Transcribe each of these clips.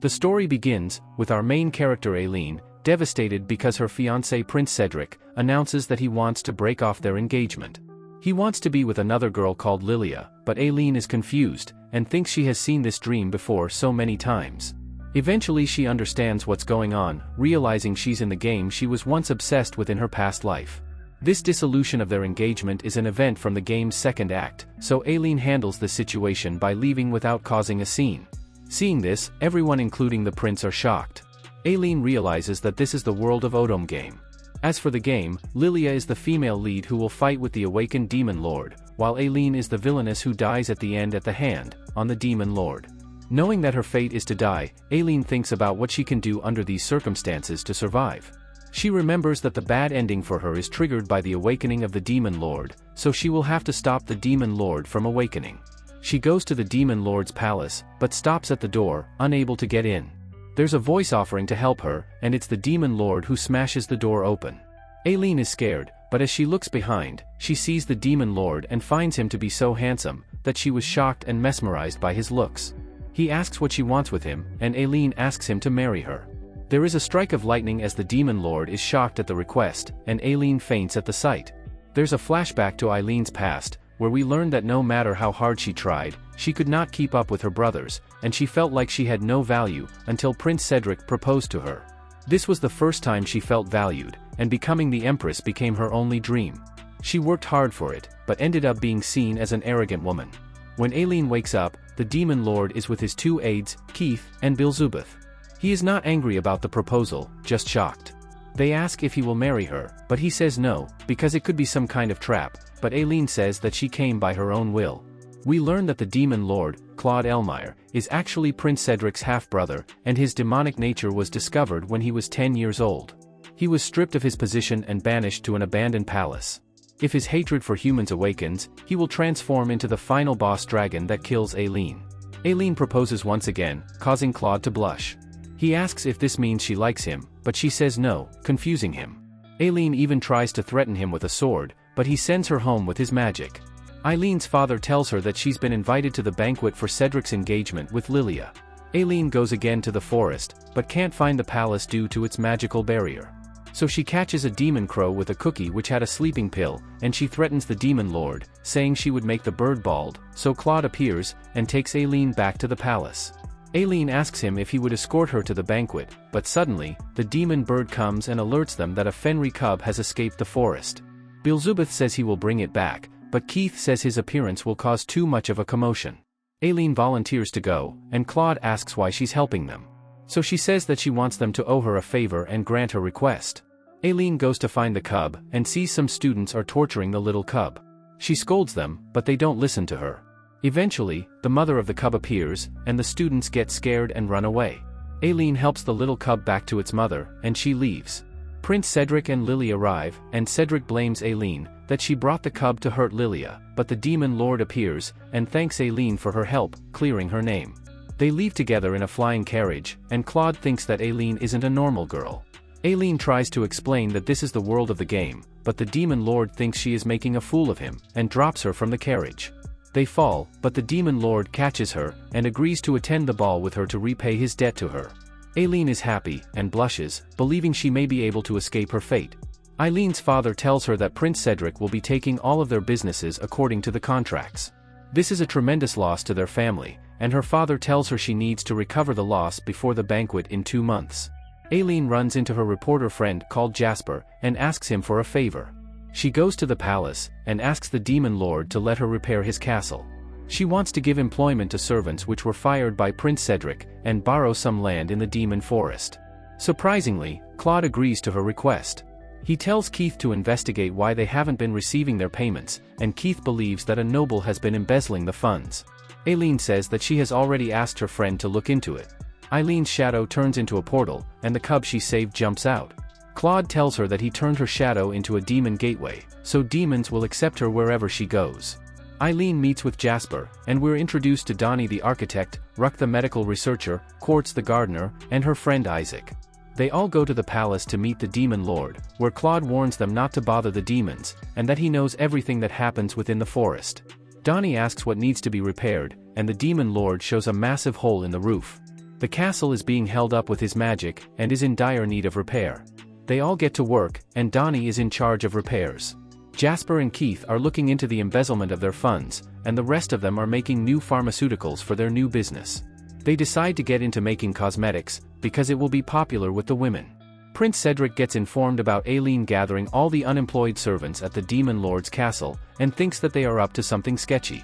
The story begins with our main character Aileen, devastated because her fiancé Prince Cedric announces that he wants to break off their engagement. He wants to be with another girl called Lilia, but Aileen is confused and thinks she has seen this dream before so many times. Eventually she understands what's going on, realizing she's in the game she was once obsessed with in her past life. This dissolution of their engagement is an event from the game's second act, so Aileen handles the situation by leaving without causing a scene. Seeing this, everyone including the prince are shocked. Aileen realizes that this is the world of Odom game. As for the game, Lilia is the female lead who will fight with the awakened demon lord, while Aileen is the villainess who dies at the end at the hand on the demon lord. Knowing that her fate is to die, Aileen thinks about what she can do under these circumstances to survive. She remembers that the bad ending for her is triggered by the awakening of the demon lord, so she will have to stop the demon lord from awakening. She goes to the demon lord's palace, but stops at the door, unable to get in. There's a voice offering to help her, and it's the demon lord who smashes the door open. Aileen is scared, but as she looks behind, she sees the demon lord and finds him to be so handsome that she was shocked and mesmerized by his looks. He asks what she wants with him, and Aileen asks him to marry her. There is a strike of lightning as the demon lord is shocked at the request, and Aileen faints at the sight. There's a flashback to Aileen's past, where we learn that no matter how hard she tried, she could not keep up with her brothers, and she felt like she had no value until Prince Cedric proposed to her. This was the first time she felt valued, and becoming the empress became her only dream. She worked hard for it, but ended up being seen as an arrogant woman. When Aileen wakes up, the demon lord is with his two aides, Keith and Beelzebub. He is not angry about the proposal, just shocked. They ask if he will marry her, but he says no, because it could be some kind of trap, but Aileen says that she came by her own will. We learn that the demon lord, Claude Elmire, is actually Prince Cedric's half-brother, and his demonic nature was discovered when he was 10 years old. He was stripped of his position and banished to an abandoned palace. If his hatred for humans awakens, he will transform into the final boss dragon that kills Aileen. Aileen proposes once again, causing Claude to blush. He asks if this means she likes him, but she says no, confusing him. Aileen even tries to threaten him with a sword, but he sends her home with his magic. Aileen's father tells her that she's been invited to the banquet for Cedric's engagement with Lilia. Aileen goes again to the forest, but can't find the palace due to its magical barrier. So she catches a demon crow with a cookie which had a sleeping pill, and she threatens the demon lord, saying she would make the bird bald, so Claude appears, and takes Aileen back to the palace. Aileen asks him if he would escort her to the banquet, but suddenly, the demon bird comes and alerts them that a Fenry cub has escaped the forest. Beelzebub says he will bring it back, but Keith says his appearance will cause too much of a commotion. Aileen volunteers to go, and Claude asks why she's helping them. So she says that she wants them to owe her a favor and grant her request. Aileen goes to find the cub, and sees some students are torturing the little cub. She scolds them, but they don't listen to her. Eventually, the mother of the cub appears, and the students get scared and run away. Aileen helps the little cub back to its mother, and she leaves. Prince Cedric and Lily arrive, and Cedric blames Aileen that she brought the cub to hurt Lilia, but the demon lord appears, and thanks Aileen for her help, clearing her name. They leave together in a flying carriage, and Claude thinks that Aileen isn't a normal girl. Aileen tries to explain that this is the world of the game, but the demon lord thinks she is making a fool of him, and drops her from the carriage. They fall, but the demon lord catches her, and agrees to attend the ball with her to repay his debt to her. Aileen is happy, and blushes, believing she may be able to escape her fate. Aileen's father tells her that Prince Cedric will be taking all of their businesses according to the contracts. This is a tremendous loss to their family, and her father tells her she needs to recover the loss before the banquet in 2 months. Aileen runs into her reporter friend called Jasper, and asks him for a favor. She goes to the palace, and asks the demon lord to let her repair his castle. She wants to give employment to servants which were fired by Prince Cedric, and borrow some land in the demon forest. Surprisingly, Claude agrees to her request. He tells Keith to investigate why they haven't been receiving their payments, and Keith believes that a noble has been embezzling the funds. Aileen says that she has already asked her friend to look into it. Aileen's shadow turns into a portal, and the cub she saved jumps out. Claude tells her that he turned her shadow into a demon gateway, so demons will accept her wherever she goes. Aileen meets with Jasper, and we're introduced to Donnie the architect, Ruck the medical researcher, Quartz the gardener, and her friend Isaac. They all go to the palace to meet the demon lord, where Claude warns them not to bother the demons, and that he knows everything that happens within the forest. Donnie asks what needs to be repaired, and the demon lord shows a massive hole in the roof. The castle is being held up with his magic, and is in dire need of repair. They all get to work, and Donnie is in charge of repairs. Jasper and Keith are looking into the embezzlement of their funds, and the rest of them are making new pharmaceuticals for their new business. They decide to get into making cosmetics, because it will be popular with the women. Prince Cedric gets informed about Aileen gathering all the unemployed servants at the Demon Lord's castle, and thinks that they are up to something sketchy.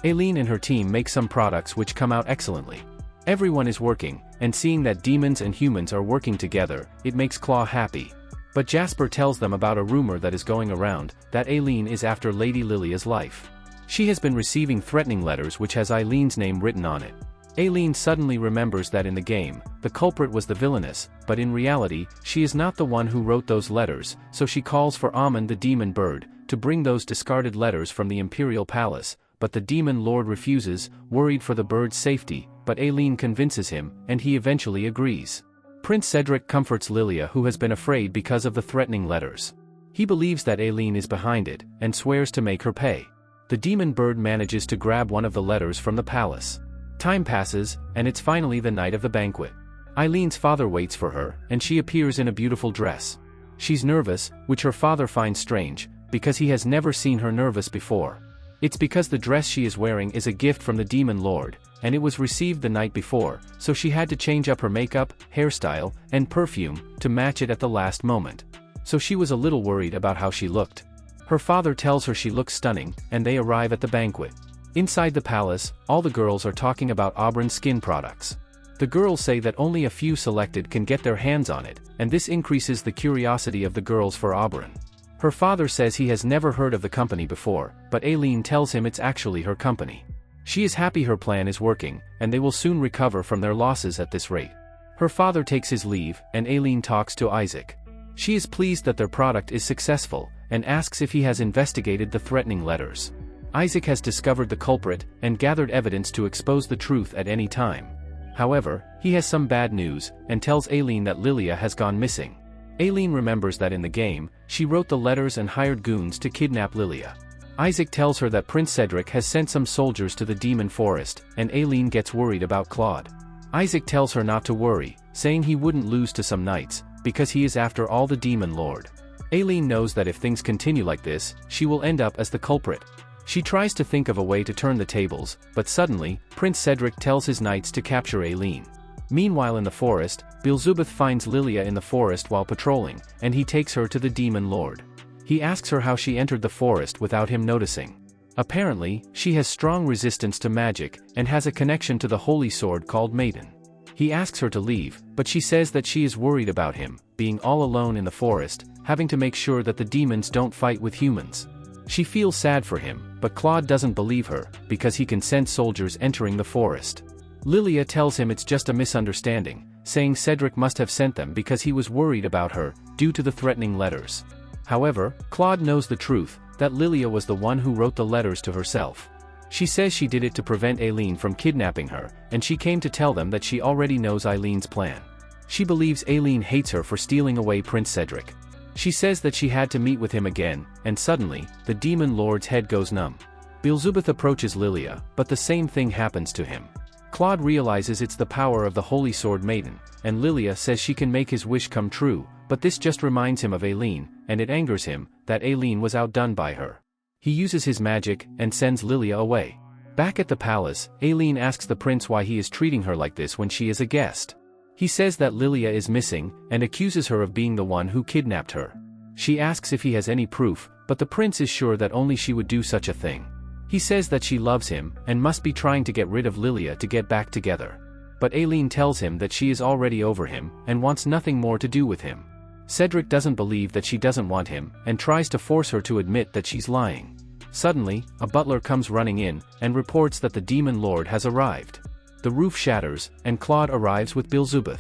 Aileen and her team make some products which come out excellently. Everyone is working, and seeing that demons and humans are working together, it makes Claw happy. But Jasper tells them about a rumor that is going around, that Aileen is after Lady Lilia's life. She has been receiving threatening letters which has Aileen's name written on it. Aileen suddenly remembers that in the game, the culprit was the villainess, but in reality, she is not the one who wrote those letters, so she calls for Amon the demon bird, to bring those discarded letters from the Imperial Palace, but the demon lord refuses, worried for the bird's safety, but Aileen convinces him, and he eventually agrees. Prince Cedric comforts Lilia, who has been afraid because of the threatening letters. He believes that Aileen is behind it, and swears to make her pay. The demon bird manages to grab one of the letters from the palace. Time passes, and it's finally the night of the banquet. Aileen's father waits for her, and she appears in a beautiful dress. She's nervous, which her father finds strange, because he has never seen her nervous before. It's because the dress she is wearing is a gift from the Demon Lord, and it was received the night before, so she had to change up her makeup, hairstyle, and perfume, to match it at the last moment. So she was a little worried about how she looked. Her father tells her she looks stunning, and they arrive at the banquet. Inside the palace, all the girls are talking about Auburn skin products. The girls say that only a few selected can get their hands on it, and this increases the curiosity of the girls for Auburn. Her father says he has never heard of the company before, but Aileen tells him it's actually her company. She is happy her plan is working, and they will soon recover from their losses at this rate. Her father takes his leave, and Aileen talks to Isaac. She is pleased that their product is successful, and asks if he has investigated the threatening letters. Isaac has discovered the culprit, and gathered evidence to expose the truth at any time. However, he has some bad news, and tells Aileen that Lilia has gone missing. Aileen remembers that in the game, she wrote the letters and hired goons to kidnap Lilia. Isaac tells her that Prince Cedric has sent some soldiers to the demon forest, and Aileen gets worried about Claude. Isaac tells her not to worry, saying he wouldn't lose to some knights, because he is after all the Demon Lord. Aileen knows that if things continue like this, she will end up as the culprit. She tries to think of a way to turn the tables, but suddenly, Prince Cedric tells his knights to capture Aileen. Meanwhile in the forest, Beelzebub finds Lilia in the forest while patrolling, and he takes her to the Demon Lord. He asks her how she entered the forest without him noticing. Apparently, she has strong resistance to magic, and has a connection to the holy sword called Maiden. He asks her to leave, but she says that she is worried about him, being all alone in the forest, having to make sure that the demons don't fight with humans. She feels sad for him, but Claude doesn't believe her, because he can sense soldiers entering the forest. Lilia tells him it's just a misunderstanding, saying Cedric must have sent them because he was worried about her, due to the threatening letters. However, Claude knows the truth, that Lilia was the one who wrote the letters to herself. She says she did it to prevent Aileen from kidnapping her, and she came to tell them that she already knows Aileen's plan. She believes Aileen hates her for stealing away Prince Cedric. She says that she had to meet with him again, and suddenly, the Demon Lord's head goes numb. Beelzebub approaches Lilia, but the same thing happens to him. Claude realizes it's the power of the Holy Sword Maiden, and Lilia says she can make his wish come true, but this just reminds him of Aileen, and it angers him, that Aileen was outdone by her. He uses his magic, and sends Lilia away. Back at the palace, Aileen asks the prince why he is treating her like this when she is a guest. He says that Lilia is missing, and accuses her of being the one who kidnapped her. She asks if he has any proof, but the prince is sure that only she would do such a thing. He says that she loves him, and must be trying to get rid of Lilia to get back together. But Aileen tells him that she is already over him, and wants nothing more to do with him. Cedric doesn't believe that she doesn't want him, and tries to force her to admit that she's lying. Suddenly, a butler comes running in, and reports that the Demon Lord has arrived. The roof shatters, and Claude arrives with Beelzebub.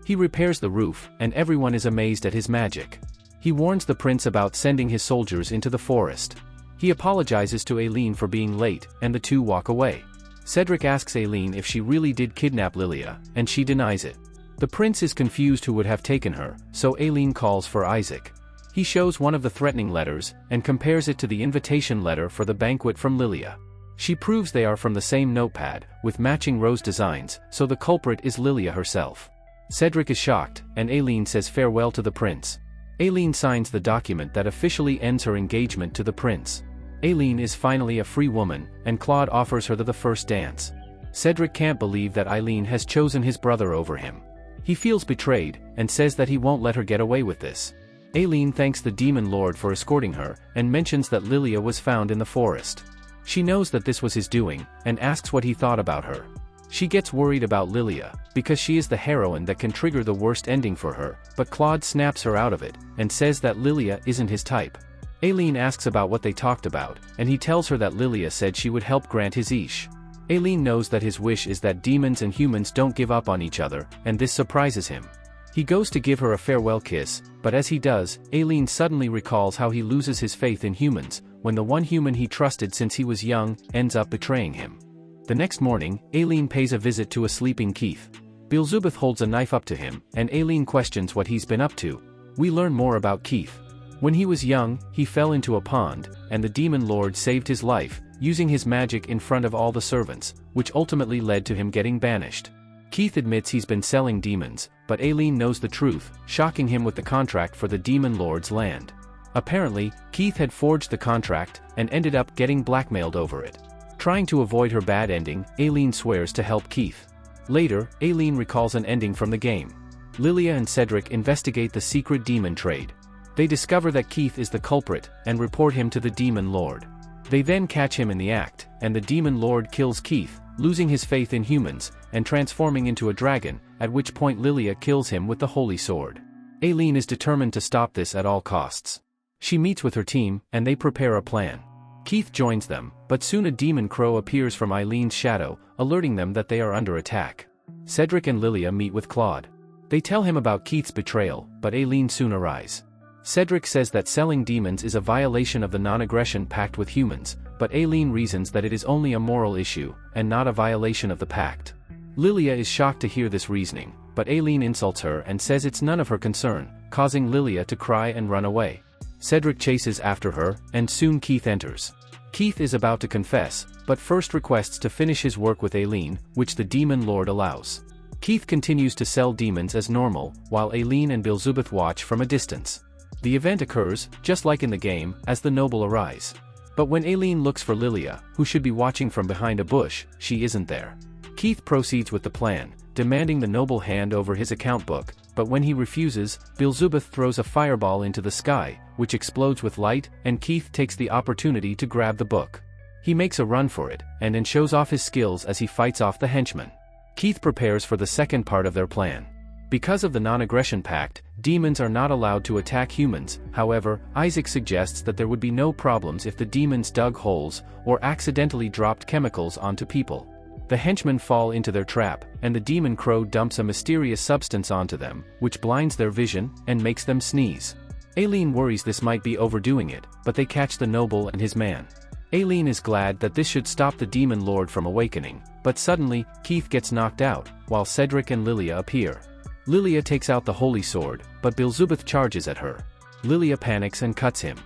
He repairs the roof, and everyone is amazed at his magic. He warns the prince about sending his soldiers into the forest. He apologizes to Aileen for being late, and the two walk away. Cedric asks Aileen if she really did kidnap Lilia, and she denies it. The prince is confused who would have taken her, so Aileen calls for Isaac. He shows one of the threatening letters, and compares it to the invitation letter for the banquet from Lilia. She proves they are from the same notepad, with matching rose designs, so the culprit is Lilia herself. Cedric is shocked, and Aileen says farewell to the prince. Aileen signs the document that officially ends her engagement to the prince. Aileen is finally a free woman, and Claude offers her the first dance. Cedric can't believe that Aileen has chosen his brother over him. He feels betrayed, and says that he won't let her get away with this. Aileen thanks the demon lord for escorting her, and mentions that Lilia was found in the forest. She knows that this was his doing, and asks what he thought about her. She gets worried about Lilia, because she is the heroine that can trigger the worst ending for her, but Claude snaps her out of it, and says that Lilia isn't his type. Aileen asks about what they talked about, and he tells her that Lilia said she would help grant his ish. Aileen knows that his wish is that demons and humans don't give up on each other, and this surprises him. He goes to give her a farewell kiss, but as he does, Aileen suddenly recalls how he loses his faith in humans, when the one human he trusted since he was young, ends up betraying him. The next morning, Aileen pays a visit to a sleeping Keith. Beelzebub holds a knife up to him, and Aileen questions what he's been up to. We learn more about Keith. When he was young, he fell into a pond, and the demon lord saved his life, using his magic in front of all the servants, which ultimately led to him getting banished. Keith admits he's been selling demons, but Aileen knows the truth, shocking him with the contract for the demon lord's land. Apparently, Keith had forged the contract, and ended up getting blackmailed over it. Trying to avoid her bad ending, Aileen swears to help Keith. Later, Aileen recalls an ending from the game. Lilia and Cedric investigate the secret demon trade. They discover that Keith is the culprit, and report him to the demon lord. They then catch him in the act, and the demon lord kills Keith, losing his faith in humans, and transforming into a dragon, at which point Lilia kills him with the holy sword. Aileen is determined to stop this at all costs. She meets with her team, and they prepare a plan. Keith joins them, but soon a demon crow appears from Aileen's shadow, alerting them that they are under attack. Cedric and Lilia meet with Claude. They tell him about Keith's betrayal, but Aileen soon arrives. Cedric says that selling demons is a violation of the non-aggression pact with humans, but Aileen reasons that it is only a moral issue, and not a violation of the pact. Lilia is shocked to hear this reasoning, but Aileen insults her and says it's none of her concern, causing Lilia to cry and run away. Cedric chases after her, and soon Keith enters. Keith is about to confess, but first requests to finish his work with Aileen, which the demon lord allows. Keith continues to sell demons as normal, while Aileen and Beelzebub watch from a distance. The event occurs, just like in the game, as the noble arise. But when Aileen looks for Lilia, who should be watching from behind a bush, she isn't there. Keith proceeds with the plan, demanding the noble hand over his account book, but when he refuses, Beelzebub throws a fireball into the sky, which explodes with light, and Keith takes the opportunity to grab the book. He makes a run for it, and then shows off his skills as he fights off the henchman. Keith prepares for the second part of their plan. Because of the non-aggression pact, demons are not allowed to attack humans. However, Isaac suggests that there would be no problems if the demons dug holes, or accidentally dropped chemicals onto people. The henchmen fall into their trap, and the demon crow dumps a mysterious substance onto them, which blinds their vision, and makes them sneeze. Aileen worries this might be overdoing it, but they catch the noble and his man. Aileen is glad that this should stop the demon lord from awakening, but suddenly, Keith gets knocked out, while Cedric and Lilia appear. Lilia takes out the holy sword, but Beelzebub charges at her. Lilia panics and cuts him.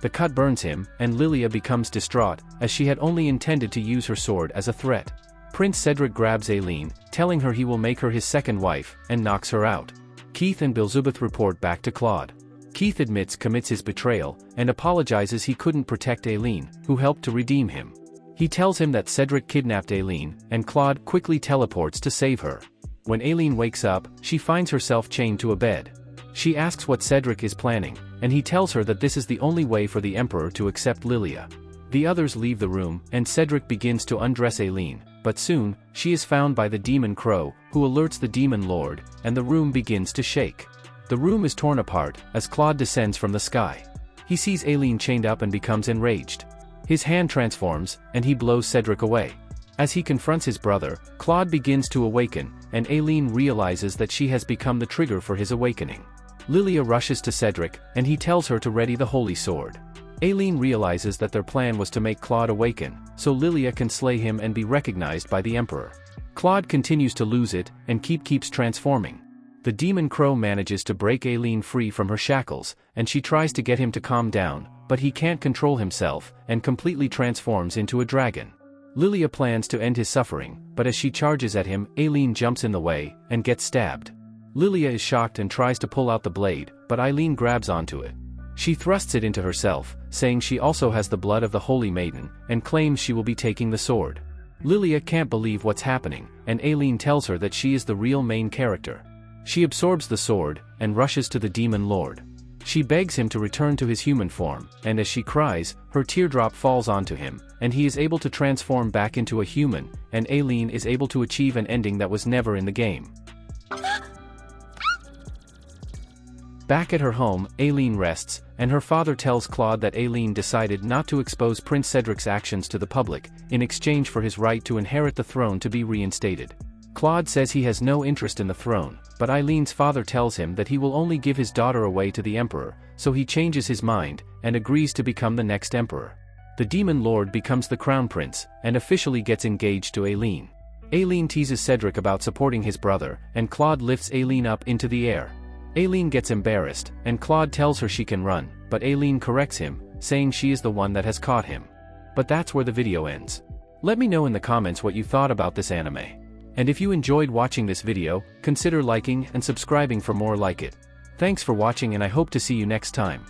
The cut burns him, and Lilia becomes distraught, as she had only intended to use her sword as a threat. Prince Cedric grabs Aileen, telling her he will make her his second wife, and knocks her out. Keith and Beelzebub report back to Claude. Keith commits his betrayal, and apologizes he couldn't protect Aileen, who helped to redeem him. He tells him that Cedric kidnapped Aileen, and Claude quickly teleports to save her. When Aileen wakes up, she finds herself chained to a bed. She asks what Cedric is planning, and he tells her that this is the only way for the Emperor to accept Lilia. The others leave the room, and Cedric begins to undress Aileen, but soon, she is found by the demon crow, who alerts the demon lord, and the room begins to shake. The room is torn apart, as Claude descends from the sky. He sees Aileen chained up and becomes enraged. His hand transforms, and he blows Cedric away. As he confronts his brother, Claude begins to awaken, and Aileen realizes that she has become the trigger for his awakening. Lilia rushes to Cedric, and he tells her to ready the holy sword. Aileen realizes that their plan was to make Claude awaken, so Lilia can slay him and be recognized by the Emperor. Claude continues to lose it, and keeps transforming. The demon crow manages to break Aileen free from her shackles, and she tries to get him to calm down, but he can't control himself, and completely transforms into a dragon. Lilia plans to end his suffering, but as she charges at him, Aileen jumps in the way and gets stabbed. Lilia is shocked and tries to pull out the blade, but Aileen grabs onto it. She thrusts it into herself, saying she also has the blood of the Holy Maiden, and claims she will be taking the sword. Lilia can't believe what's happening, and Aileen tells her that she is the real main character. She absorbs the sword, and rushes to the Demon Lord. She begs him to return to his human form, and as she cries, her teardrop falls onto him, and he is able to transform back into a human, and Aileen is able to achieve an ending that was never in the game. Back at her home, Aileen rests, and her father tells Claude that Aileen decided not to expose Prince Cedric's actions to the public, in exchange for his right to inherit the throne to be reinstated. Claude says he has no interest in the throne, but Aileen's father tells him that he will only give his daughter away to the Emperor, so he changes his mind, and agrees to become the next Emperor. The Demon Lord becomes the Crown Prince, and officially gets engaged to Aileen. Aileen teases Cedric about supporting his brother, and Claude lifts Aileen up into the air. Aileen gets embarrassed, and Claude tells her she can run, but Aileen corrects him, saying she is the one that has caught him. But that's where the video ends. Let me know in the comments what you thought about this anime. And if you enjoyed watching this video, consider liking and subscribing for more like it. Thanks for watching and I hope to see you next time.